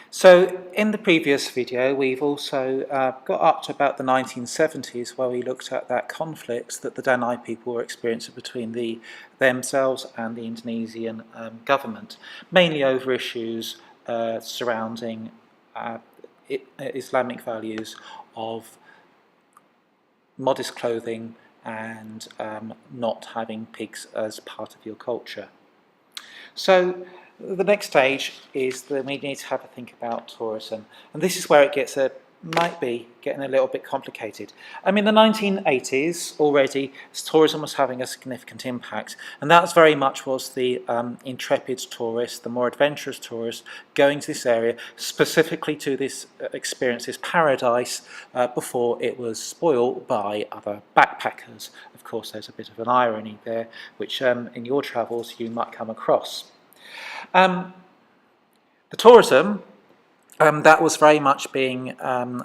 So in the previous video we've also got up to about the 1970s, where we looked at that conflict that the Dani people were experiencing between themselves and the Indonesian government, mainly over issues surrounding Islamic values of modest clothing and not having pigs as part of your culture. So the next stage is that we need to have a think about tourism, and this is where it might be getting a little bit complicated. I mean, in the 1980s already, tourism was having a significant impact, and that very much was the intrepid tourist, the more adventurous tourist, going to this area, specifically to this experience, this paradise, before it was spoiled by other backpackers. Of course, there's a bit of an irony there, which in your travels you might come across. The tourism that was very much being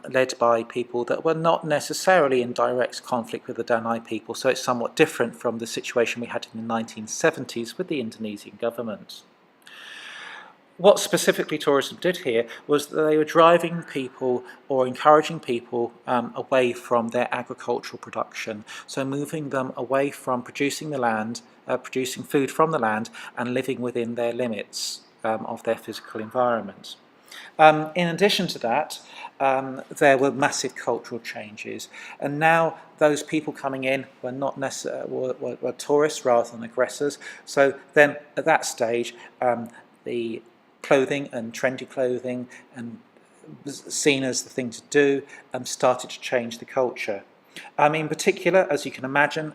led by people that were not necessarily in direct conflict with the Dani people, so it's somewhat different from the situation we had in the 1970s with the Indonesian government. What specifically tourism did here was that they were driving people or encouraging people away from their agricultural production, so moving them away from producing the land, producing food from the land, and living within their limits of their physical environment. In addition to that, there were massive cultural changes, and now those people coming in were not necessarily were tourists rather than aggressors. So then, at that stage, the clothing and trendy clothing and was seen as the thing to do started to change the culture. In particular, as you can imagine,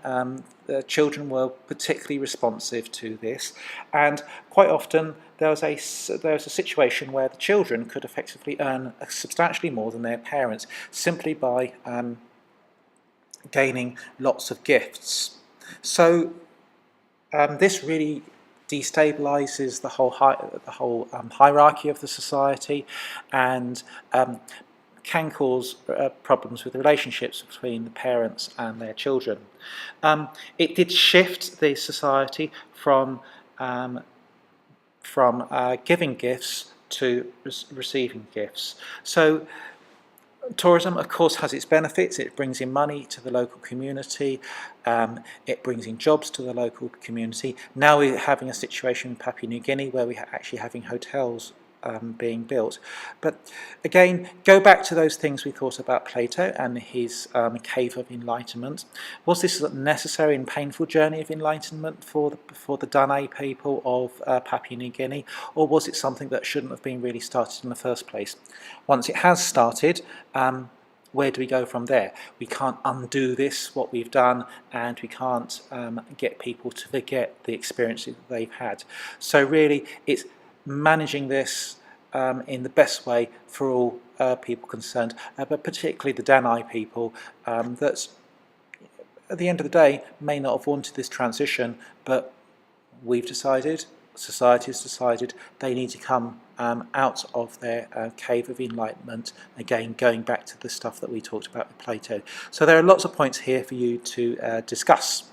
the children were particularly responsive to this, and quite often there was a situation where the children could effectively earn substantially more than their parents simply by gaining lots of gifts. So this really destabilizes the whole hierarchy of the society, and can cause problems with relationships between the parents and their children. It did shift the society from giving gifts to receiving gifts. So tourism, of course, has its benefits. It brings in money to the local community, it brings in jobs to the local community. Now we're having a situation in Papua New Guinea where we're actually having hotels being built. But again, go back to those things we thought about Plato and his cave of enlightenment. Was this a necessary and painful journey of enlightenment for the Dani people of Papua New Guinea, or was it something that shouldn't have been really started in the first place? Once it has started, where do we go from there? We can't undo this, what we've done, and we can't get people to forget the experiences that they've had. So really, it's managing this in the best way for all people concerned, but particularly the Dani people that at the end of the day may not have wanted this transition, but we've decided, society has decided, they need to come out of their cave of enlightenment, again going back to the stuff that we talked about with Plato. So there are lots of points here for you to discuss.